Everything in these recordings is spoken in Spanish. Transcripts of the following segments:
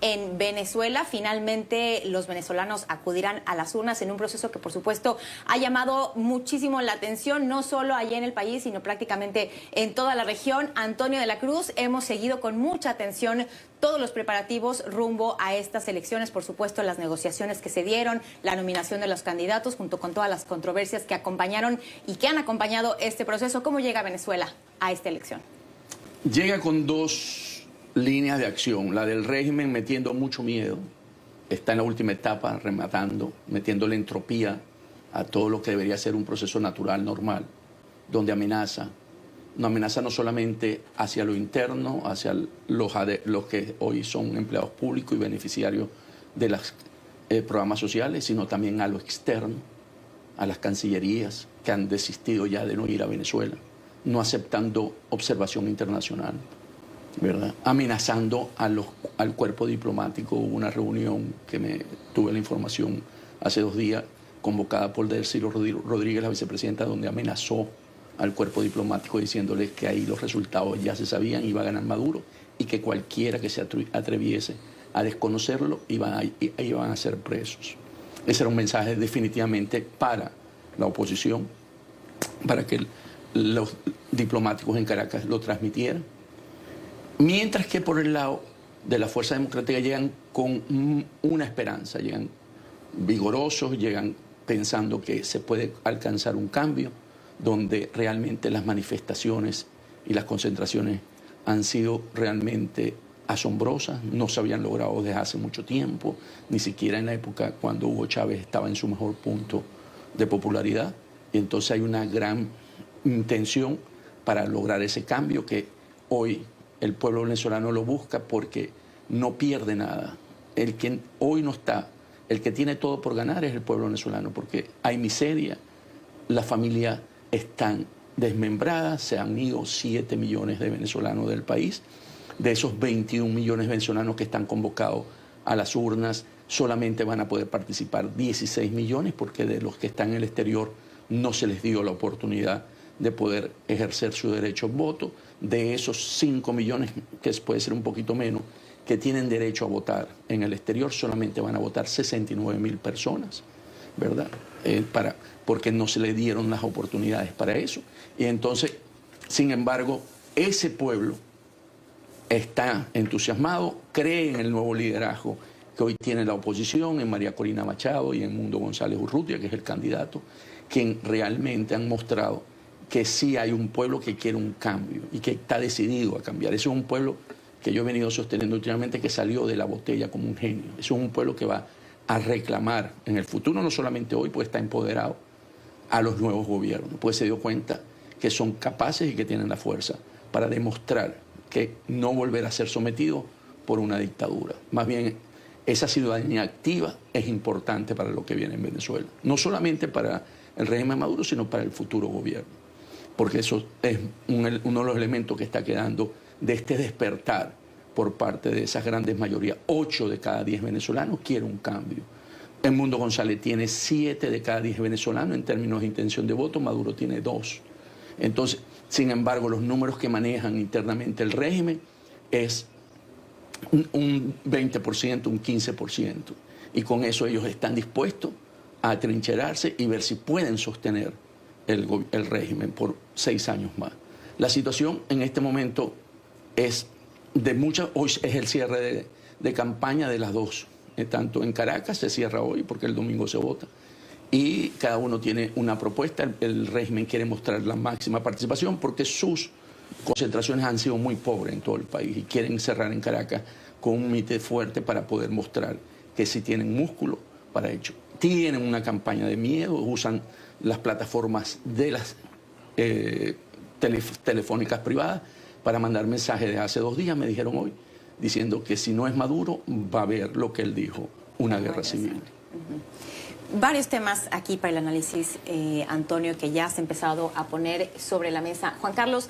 en Venezuela. Finalmente los venezolanos acudirán a las urnas en un proceso que por supuesto ha llamado muchísimo la atención, no solo allá en el país, sino prácticamente en toda la región. Antonio de la Cruz, hemos seguido con mucha atención todos los preparativos rumbo a estas elecciones, por supuesto las negociaciones que se dieron, la nominación de los candidatos, junto con todas las controversias que acompañaron y que han acompañado este proceso. ¿Cómo llega Venezuela a esta elección? Llega con dos líneas de acción. La del régimen metiendo mucho miedo, está en la última etapa, rematando, metiéndole entropía a todo lo que debería ser un proceso natural, normal, donde amenaza. Una amenaza no solamente hacia lo interno, hacia los que hoy son empleados públicos y beneficiarios de los programas sociales, sino también a lo externo, a las cancillerías que han desistido ya de no ir a Venezuela, no aceptando observación internacional, ¿verdad? Amenazando al cuerpo diplomático. Hubo una reunión que tuve la información hace 2 días, convocada por Delcy Rodríguez, la vicepresidenta, donde amenazó al cuerpo diplomático diciéndoles que ahí los resultados ya se sabían, iba a ganar Maduro, y que cualquiera que se atreviese a desconocerlo iban a ser presos. Ese era un mensaje definitivamente para la oposición, para que los diplomáticos en Caracas lo transmitieran. Mientras que por el lado de la Fuerza Democrática llegan con una esperanza, llegan vigorosos, llegan pensando que se puede alcanzar un cambio, donde realmente las manifestaciones y las concentraciones han sido realmente asombrosas, no se habían logrado desde hace mucho tiempo, ni siquiera en la época cuando Hugo Chávez estaba en su mejor punto de popularidad. Y entonces hay una gran intención para lograr ese cambio que hoy el pueblo venezolano lo busca, porque no pierde nada. El que hoy no está, el que tiene todo por ganar es el pueblo venezolano, porque hay miseria, las familias están desmembradas, se han ido 7 millones de venezolanos del país. De esos 21 millones de venezolanos que están convocados a las urnas, solamente van a poder participar 16 millones, porque de los que están en el exterior no se les dio la oportunidad de poder ejercer su derecho al voto. De esos 5 millones, que puede ser un poquito menos, que tienen derecho a votar en el exterior, solamente van a votar 69.000 personas, ¿verdad? Porque no se le dieron las oportunidades para eso. Y entonces, sin embargo, ese pueblo está entusiasmado, cree en el nuevo liderazgo que hoy tiene la oposición, en María Corina Machado y en Mundo González Urrutia, que es el candidato, quien realmente han mostrado que sí hay un pueblo que quiere un cambio y que está decidido a cambiar. Ese es un pueblo que yo he venido sosteniendo últimamente, que salió de la botella como un genio. Ese es un pueblo que va a reclamar en el futuro, no solamente hoy, pues está empoderado, a los nuevos gobiernos, pues se dio cuenta que son capaces y que tienen la fuerza para demostrar que no volverá a ser sometido por una dictadura. Más bien, esa ciudadanía activa es importante para lo que viene en Venezuela, no solamente para el régimen de Maduro, sino para el futuro gobierno, porque eso es uno de los elementos que está quedando de este despertar por parte de esas grandes mayorías. 8 de cada 10 venezolanos quieren un cambio. El Mundo González tiene 7 de cada 10 venezolanos en términos de intención de voto, Maduro tiene 2. Entonces, sin embargo, los números que manejan internamente el régimen es un 20%, un 15%. Y con eso ellos están dispuestos a atrincherarse y ver si pueden sostener el régimen por 6 años más. La situación en este momento es de mucha... Hoy es el cierre de campaña de las dos. Tanto en Caracas se cierra hoy porque el domingo se vota. Y cada uno tiene una propuesta. El régimen quiere mostrar la máxima participación porque sus concentraciones han sido muy pobres en todo el país y quieren cerrar en Caracas con un mite fuerte para poder mostrar que sí tienen músculo para ello. Tienen una campaña de miedo, usan las plataformas de las telefónicas privadas para mandar mensajes de hace 2 días, me dijeron hoy, diciendo que si no es Maduro va a haber lo que él dijo, una guerra civil. Varios temas aquí para el análisis, Antonio, que ya has empezado a poner sobre la mesa. Juan Carlos,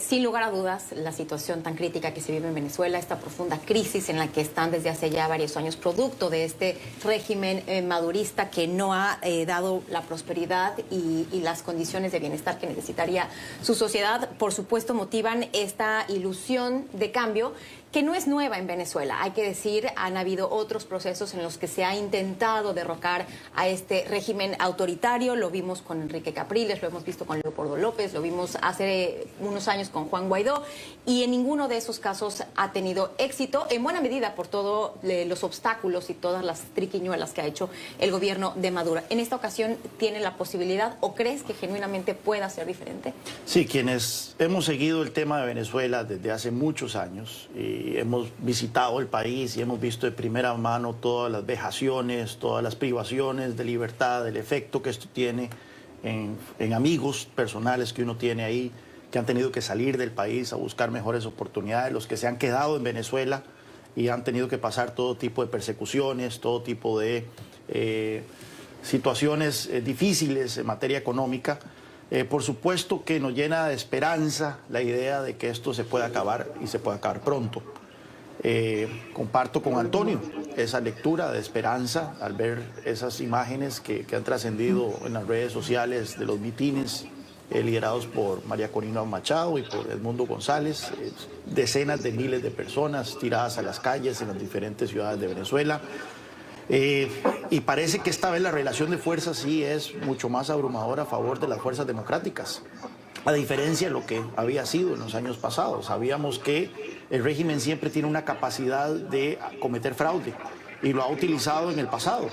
sin lugar a dudas, la situación tan crítica que se vive en Venezuela, esta profunda crisis en la que están desde hace ya varios años, producto de este régimen madurista que no ha dado la prosperidad y las condiciones de bienestar que necesitaría su sociedad, por supuesto, motivan esta ilusión de cambio que no es nueva en Venezuela. Hay que decir, han habido otros procesos en los que se ha intentado derrocar a este régimen autoritario. Lo vimos con Enrique Capriles, lo hemos visto con Leopoldo López, lo vimos hace unos años con Juan Guaidó, y en ninguno de esos casos ha tenido éxito, en buena medida por todos los obstáculos y todas las triquiñuelas que ha hecho el gobierno de Maduro. ¿En esta ocasión tiene la posibilidad o crees que genuinamente pueda ser diferente? Sí, quienes hemos seguido el tema de Venezuela desde hace muchos años y hemos visitado el país y hemos visto de primera mano todas las vejaciones, todas las privaciones de libertad, el efecto que esto tiene en amigos personales que uno tiene ahí, que han tenido que salir del país a buscar mejores oportunidades, los que se han quedado en Venezuela y han tenido que pasar todo tipo de persecuciones, todo tipo de situaciones difíciles en materia económica. Por supuesto que nos llena de esperanza la idea de que esto se pueda acabar y se pueda acabar pronto. Comparto con Antonio esa lectura de esperanza al ver esas imágenes que han trascendido en las redes sociales de los mitines liderados por María Corina Machado y por Edmundo González, decenas de miles de personas tiradas a las calles en las diferentes ciudades de Venezuela. Y parece que esta vez la relación de fuerzas sí es mucho más abrumadora a favor de las fuerzas democráticas, a diferencia de lo que había sido en los años pasados. Sabíamos que el régimen siempre tiene una capacidad de cometer fraude y lo ha utilizado en el pasado.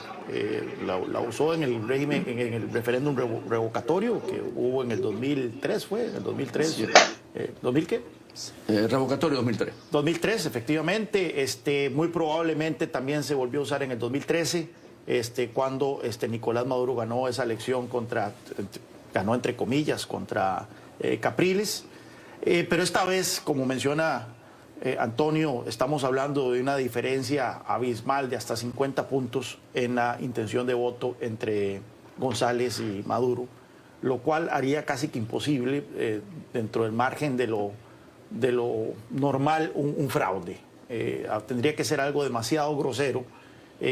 La usó en el régimen, en el referéndum revocatorio que hubo en el 2003, ¿fue? En el 2003. Sí. ¿2000 qué? Revocatorio 2003. 2003, efectivamente. Muy probablemente también se volvió a usar en el 2013, cuando Nicolás Maduro ganó esa elección ganó entre comillas, contra Capriles. Pero esta vez, como menciona Antonio, estamos hablando de una diferencia abismal de hasta 50 puntos en la intención de voto entre González y Maduro, lo cual haría casi que imposible, dentro del margen de lo normal, un fraude. Tendría que ser algo demasiado grosero,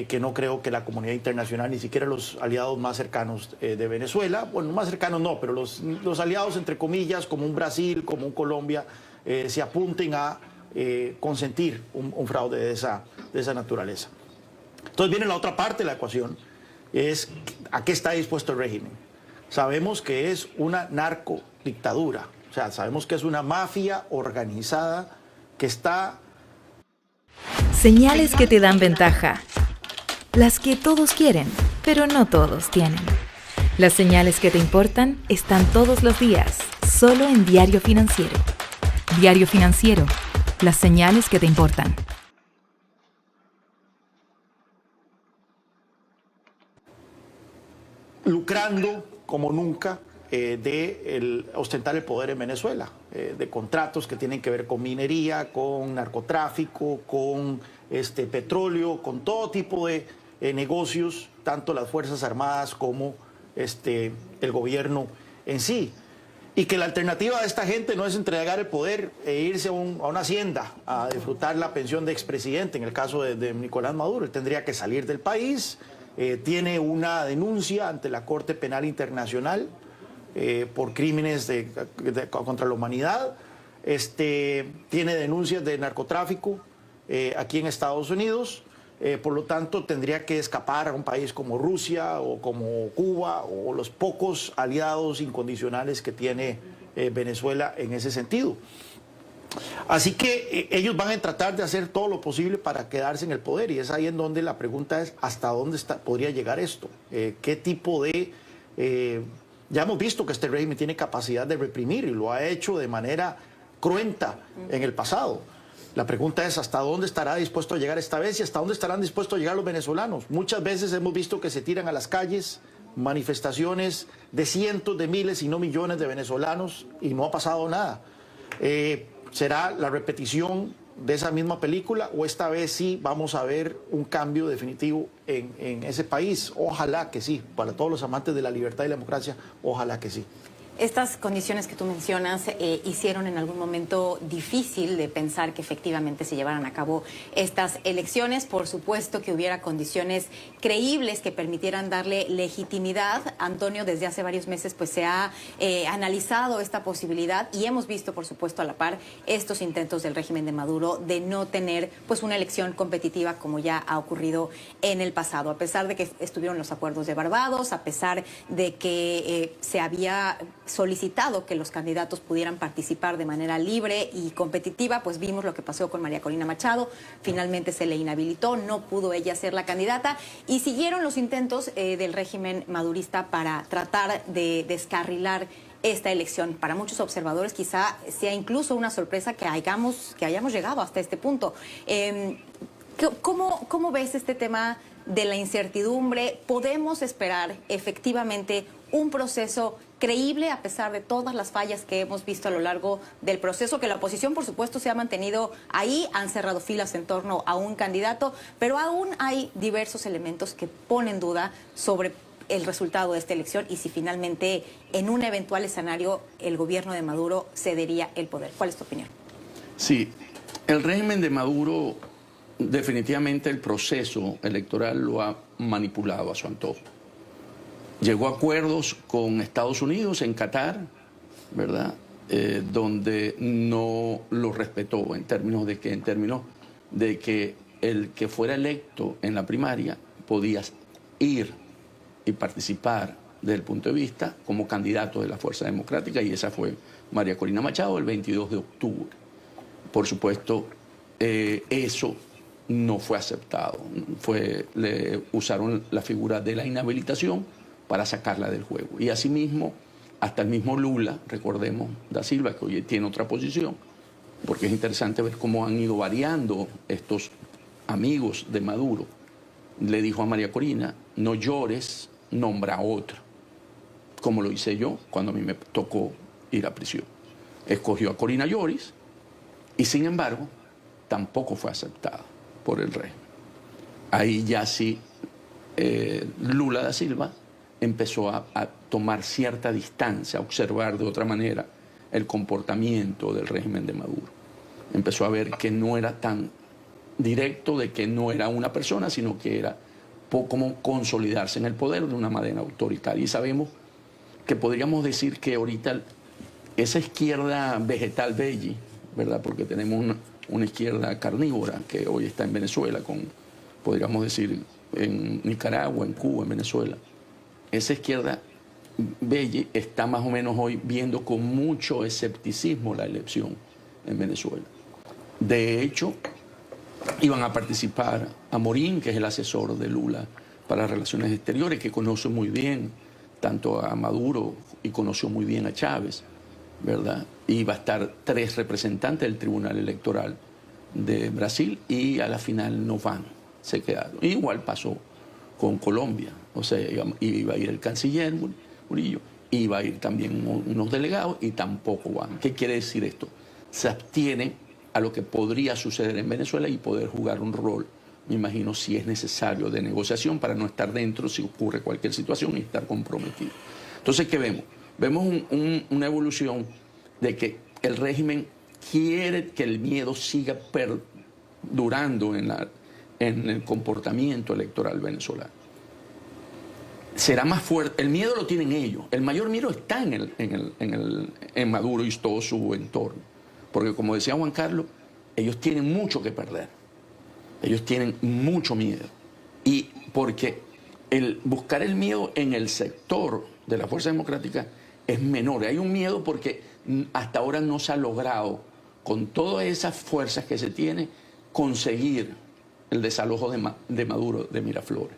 que no creo que la comunidad internacional, ni siquiera los aliados más cercanos de Venezuela, bueno, más cercanos no, pero los aliados entre comillas, como un Brasil, como un Colombia, se apunten a consentir un fraude de esa naturaleza. Entonces viene la otra parte de la ecuación, es a qué está dispuesto el régimen. Sabemos que es una narcodictadura. O sea, sabemos que es una mafia organizada que está... Señales que te dan ventaja. Las que todos quieren, pero no todos tienen. Las señales que te importan están todos los días, solo en Diario Financiero. Diario Financiero. Las señales que te importan. Lucrando como nunca de ostentar el poder en Venezuela, de contratos que tienen que ver con minería, con narcotráfico, con petróleo, con todo tipo de negocios, tanto las Fuerzas Armadas como el gobierno en sí. Y que la alternativa de esta gente no es entregar el poder e irse a una hacienda a disfrutar la pensión de expresidente, en el caso de Nicolás Maduro. Él tendría que salir del país, tiene una denuncia ante la Corte Penal Internacional por crímenes contra la humanidad, tiene denuncias de narcotráfico aquí en Estados Unidos, por lo tanto tendría que escapar a un país como Rusia o como Cuba o los pocos aliados incondicionales que tiene Venezuela en ese sentido. Así que ellos van a tratar de hacer todo lo posible para quedarse en el poder, y es ahí en donde la pregunta es hasta dónde podría llegar esto, qué tipo de... ya hemos visto que este régimen tiene capacidad de reprimir y lo ha hecho de manera cruenta en el pasado. La pregunta es hasta dónde estará dispuesto a llegar esta vez y hasta dónde estarán dispuestos a llegar los venezolanos. Muchas veces hemos visto que se tiran a las calles manifestaciones de cientos de miles y no millones de venezolanos y no ha pasado nada. ¿Será la repetición de esa misma película o esta vez sí vamos a ver un cambio definitivo en ese país? Ojalá que sí, para todos los amantes de la libertad y la democracia, ojalá que sí. Estas condiciones que tú mencionas hicieron en algún momento difícil de pensar que efectivamente se llevaran a cabo estas elecciones. Por supuesto que hubiera condiciones creíbles que permitieran darle legitimidad. Antonio, desde hace varios meses pues se ha analizado esta posibilidad y hemos visto, por supuesto, a la par estos intentos del régimen de Maduro de no tener pues una elección competitiva como ya ha ocurrido en el pasado. A pesar de que estuvieron los acuerdos de Barbados, a pesar de que se había solicitado que los candidatos pudieran participar de manera libre y competitiva, pues vimos lo que pasó con María Corina Machado. Finalmente se le inhabilitó, no pudo ella ser la candidata y siguieron los intentos del régimen madurista para tratar de descarrilar esta elección. Para muchos observadores quizá sea incluso una sorpresa que hayamos llegado hasta este punto. ¿Cómo ves este tema de la incertidumbre? ¿Podemos esperar efectivamente un proceso creíble a pesar de todas las fallas que hemos visto a lo largo del proceso? Que la oposición, por supuesto, se ha mantenido ahí, han cerrado filas en torno a un candidato, pero aún hay diversos elementos que ponen duda sobre el resultado de esta elección y si finalmente en un eventual escenario el gobierno de Maduro cedería el poder. ¿Cuál es tu opinión? Sí, el régimen de Maduro, definitivamente el proceso electoral lo ha manipulado a su antojo. Llegó a acuerdos con Estados Unidos en Qatar, ¿verdad? Donde no lo respetó en términos de que el que fuera electo en la primaria podía ir y participar desde el punto de vista como candidato de la Fuerza Democrática, y esa fue María Corina Machado el 22 de octubre. Por supuesto, eso no fue aceptado. Le usaron la figura de la inhabilitación para sacarla del juego. Y asimismo, hasta el mismo Lula, recordemos, da Silva, que hoy tiene otra posición, porque es interesante ver cómo han ido variando estos amigos de Maduro. Le dijo a María Corina, no llores, nombra a otro, como lo hice yo cuando a mí me tocó ir a prisión. Escogió a Corina Lloris y, sin embargo, tampoco fue aceptada por el régimen. Ahí ya sí Lula da Silva empezó a tomar cierta distancia, a observar de otra manera el comportamiento del régimen de Maduro. Empezó a ver que no era tan directo, de que no era una persona, sino que era como consolidarse en el poder de una manera autoritaria. Y sabemos que podríamos decir que ahorita esa izquierda vegetal veggie, ¿verdad? Porque tenemos una izquierda carnívora que hoy está en Venezuela, podríamos decir en Nicaragua, en Cuba, en Venezuela. Esa izquierda veggie está más o menos hoy viendo con mucho escepticismo la elección en Venezuela. De hecho, iban a participar Amorín, que es el asesor de Lula para las relaciones exteriores, que conoce muy bien tanto a Maduro y conoció muy bien a Chávez, ¿verdad? Iba a estar 3 representantes del Tribunal Electoral de Brasil y a la final no van, se quedaron. Igual pasó con Colombia, o sea, iba a ir el canciller Murillo, iba a ir también unos delegados y tampoco van. ¿Qué quiere decir esto? Se abstiene a lo que podría suceder en Venezuela y poder jugar un rol, me imagino, si es necesario, de negociación para no estar dentro si ocurre cualquier situación y estar comprometido. Entonces, ¿qué vemos? Vemos una evolución de que el régimen quiere que el miedo siga perdurando en el comportamiento electoral venezolano. Será más fuerte. El miedo lo tienen ellos. El mayor miedo está en Maduro y todo su entorno. Porque, como decía Juan Carlos, ellos tienen mucho que perder. Ellos tienen mucho miedo. Y porque buscar el miedo en el sector de la Fuerza Democrática es menor. Hay un miedo porque hasta ahora no se ha logrado, con todas esas fuerzas que se tiene, conseguir el desalojo de Maduro de Miraflores.